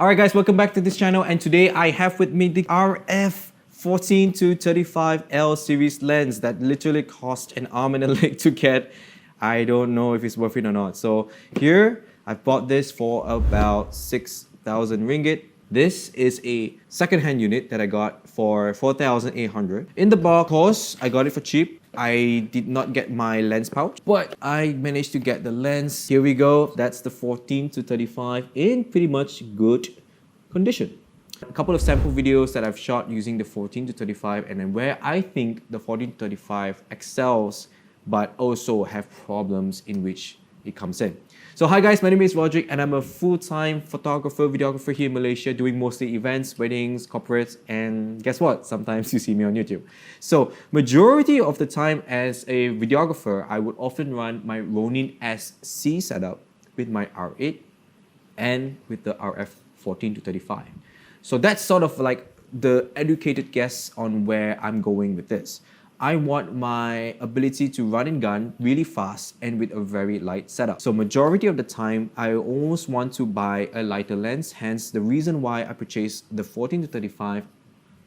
Alright guys, welcome back to this channel, and today I have with me the RF14-35L series lens that literally cost an arm and a leg to get. I don't know if it's worth it or not. So here, I bought this for about 6,000 ringgit. This is a second-hand unit that I got for 4,800. In the box, of course, I got it for cheap. I did not get my lens pouch, but I managed to get the lens. Here we go. That's the 14-35 in pretty much good condition. A couple of sample videos that I've shot using the 14-35 and then where I think the 14-35 excels but also have problems in which it comes in. So hi guys, my name is Rodric and I'm a full-time photographer, videographer here in Malaysia, doing mostly events, weddings, corporates, and guess what? Sometimes you see me on YouTube. So majority of the time as a videographer, I would often run my Ronin SC setup with my R8 and with the RF14-35. So that's sort of like the educated guess on where I'm going with this. I want my ability to run and gun really fast and with a very light setup. So majority of the time, I almost want to buy a lighter lens, hence the reason why I purchased the 14-35,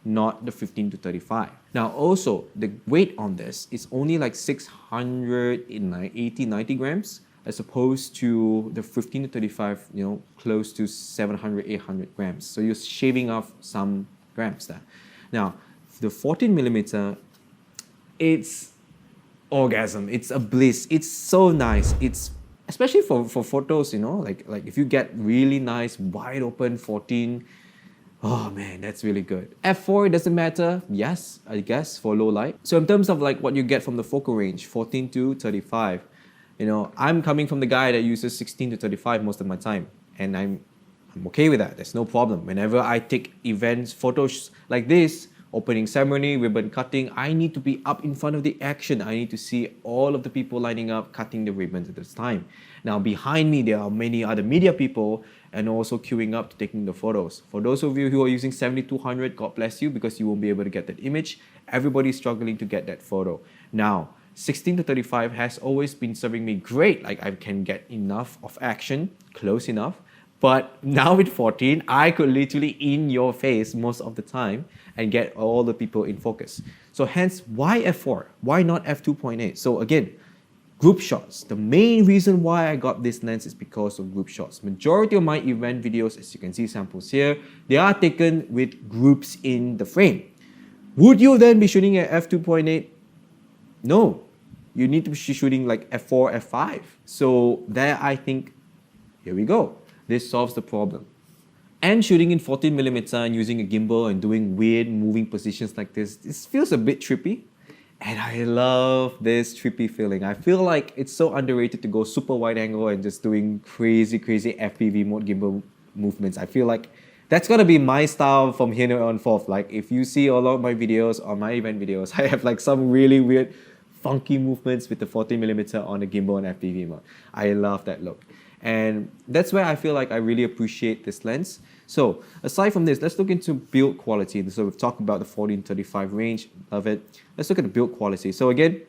not the 15-35. Now also, the weight on this is only like 680-90 grams as opposed to the 15-35, you know, close to 700-800 grams. So you're shaving off some grams there. Now, the 14mm, it's orgasm. It's a bliss. It's so nice. It's especially for photos, you know, like if you get really nice wide open 14, oh man, that's really good. F4, it doesn't matter. Yes, I guess for low light. So in terms of like what you get from the focal range, 14-35, you know, I'm coming from the guy that uses 16-35 most of my time, and I'm okay with that. There's no problem. Whenever I take events, photos like this, opening ceremony, ribbon cutting, I need to be up in front of the action. I need to see all of the people lining up, cutting the ribbons at this time. Now behind me, there are many other media people and also queuing up to taking the photos. For those of you who are using 7200, God bless you, because you won't be able to get that image. Everybody's struggling to get that photo. Now, 16-35 has always been serving me great. Like I can get enough of action, close enough. But now with 14, I could literally in your face most of the time and get all the people in focus. So hence, why F4? Why not F2.8? So again, group shots. The main reason why I got this lens is because of group shots. Majority of my event videos, as you can see samples here, they are taken with groups in the frame. Would you then be shooting at F2.8? No. You need to be shooting like F4, F5. So there I think, here we go. This solves the problem. And shooting in 14mm and using a gimbal and doing weird moving positions like this feels a bit trippy. And I love this trippy feeling. I feel like it's so underrated to go super wide angle and just doing crazy FPV mode gimbal movements. I feel like that's gonna be my style from here on forth. Like if you see a lot of my videos or my event videos, I have like some really weird funky movements with the 14mm on the gimbal and FPV mode. I love that look. And that's where I feel like I really appreciate this lens. So aside from this, let's look into build quality. So we've talked about the 14-35 range, love it. Let's look at the build quality. So again,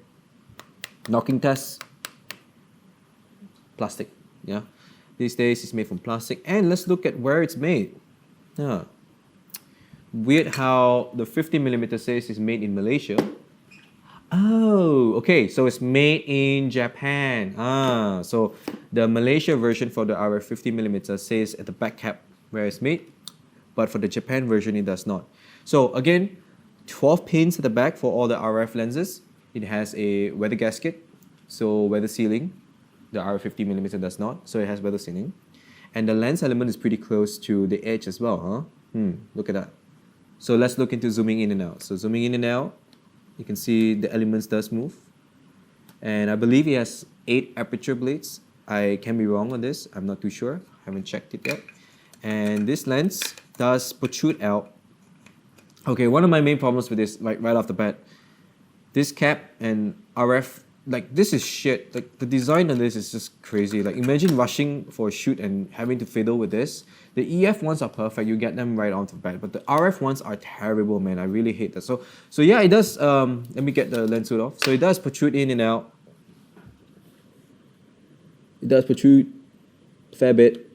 knocking test, plastic, yeah. These days it's made from plastic. And let's look at where it's made. Yeah. Weird how the 50mm says it's made in Malaysia. Oh, okay, so it's made in Japan. So the Malaysia version for the RF 50mm says at the back cap where it's made, but for the Japan version it does not. So again, 12 pins at the back for all the RF lenses. It has a weather gasket, so weather sealing. The RF 50mm does not, so it has weather sealing. And the lens element is pretty close to the edge as well, huh? Look at that. So let's look into zooming in and out. So zooming in and out, you can see the elements does move. And I believe it has 8 aperture blades. I can be wrong on this. I'm not too sure. Haven't checked it yet. And this lens does protrude out. Okay, one of my main problems with this, like right off the bat, this cap and RF, like this is shit. Like the design on this is just crazy. Like imagine rushing for a shoot and having to fiddle with this. The EF ones are perfect. You get them right off the bat. But the RF ones are terrible, man. I really hate that. So yeah, it does, let me get the lens hood off. So it does protrude in and out. It does protrude a fair bit.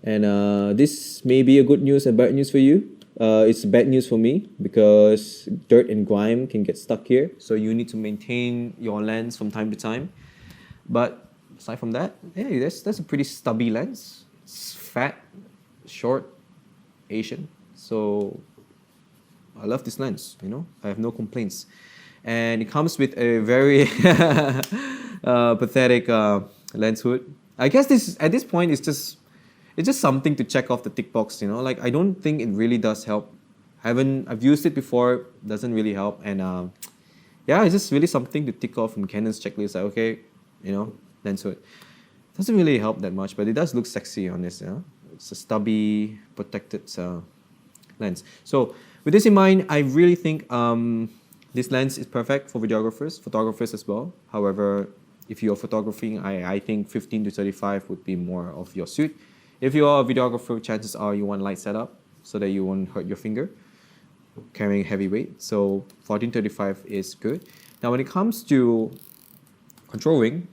And this may be a good news and bad news for you. It's bad news for me because dirt and grime can get stuck here. So you need to maintain your lens from time to time. But aside from that, hey, that's a pretty stubby lens. It's fat, short, Asian. So I love this lens, you know. I have no complaints. And it comes with a very pathetic lens hood. I guess this at this point it's just something to check off the tick box, you know. Like I don't think it really does help. I've used it before, doesn't really help, and yeah, it's just really something to tick off from Canon's checklist. Like okay, you know, lens hood doesn't really help that much, but it does look sexy on this. You know, it's a stubby protected lens. So with this in mind, I really think this lens is perfect for videographers, photographers as well. However, if you're photographing, I think 15 to 35 would be more of your suit. If you're a videographer, chances are you want light setup so that you won't hurt your finger carrying heavy weight. So 14-35 is good. Now when it comes to control ring,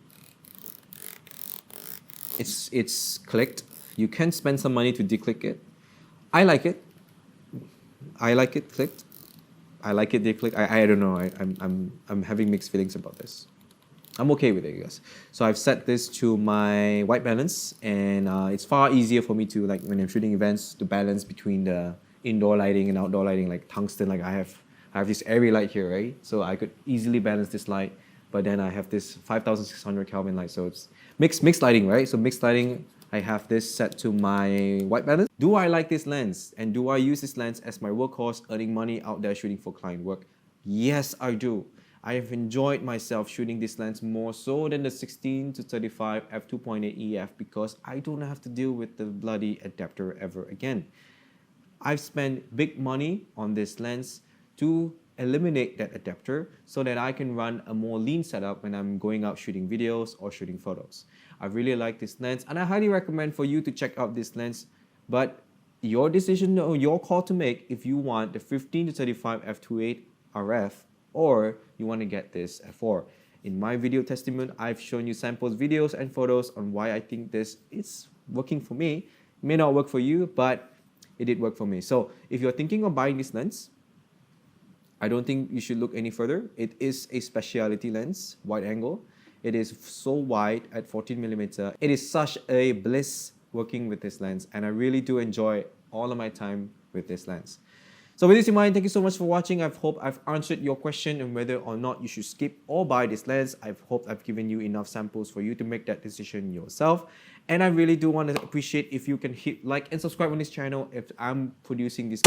it's clicked. You can spend some money to declick it. I like it. I like it clicked. I like it declicked. I don't know. I'm having mixed feelings about this. I'm okay with it, guys. So I've set this to my white balance, and it's far easier for me to, like when I'm shooting events, to balance between the indoor lighting and outdoor lighting, like tungsten. Like I have this airy light here, right? So I could easily balance this light, but then I have this 5600 Kelvin light, so it's mixed lighting, right? So mixed lighting, I have this set to my white balance. Do I like this lens? And do I use this lens as my workhorse, earning money out there shooting for client work? Yes, I do. I have enjoyed myself shooting this lens more so than the 16-35 f2.8 EF because I don't have to deal with the bloody adapter ever again. I've spent big money on this lens to eliminate that adapter so that I can run a more lean setup when I'm going out shooting videos or shooting photos. I really like this lens and I highly recommend for you to check out this lens, but your decision or your call to make if you want the 15-35 f2.8 RF or you want to get this F4. In my video testimony, I've shown you samples, videos, and photos on why I think this is working for me. It may not work for you, but it did work for me. So if you're thinking of buying this lens, I don't think you should look any further. It is a specialty lens, wide angle. It is so wide at 14mm. It is such a bliss working with this lens, and I really do enjoy all of my time with this lens. So with this in mind, thank you so much for watching. I hope I've answered your question on whether or not you should skip or buy this lens. I hope I've given you enough samples for you to make that decision yourself. And I really do want to appreciate if you can hit like and subscribe on this channel if I'm producing this.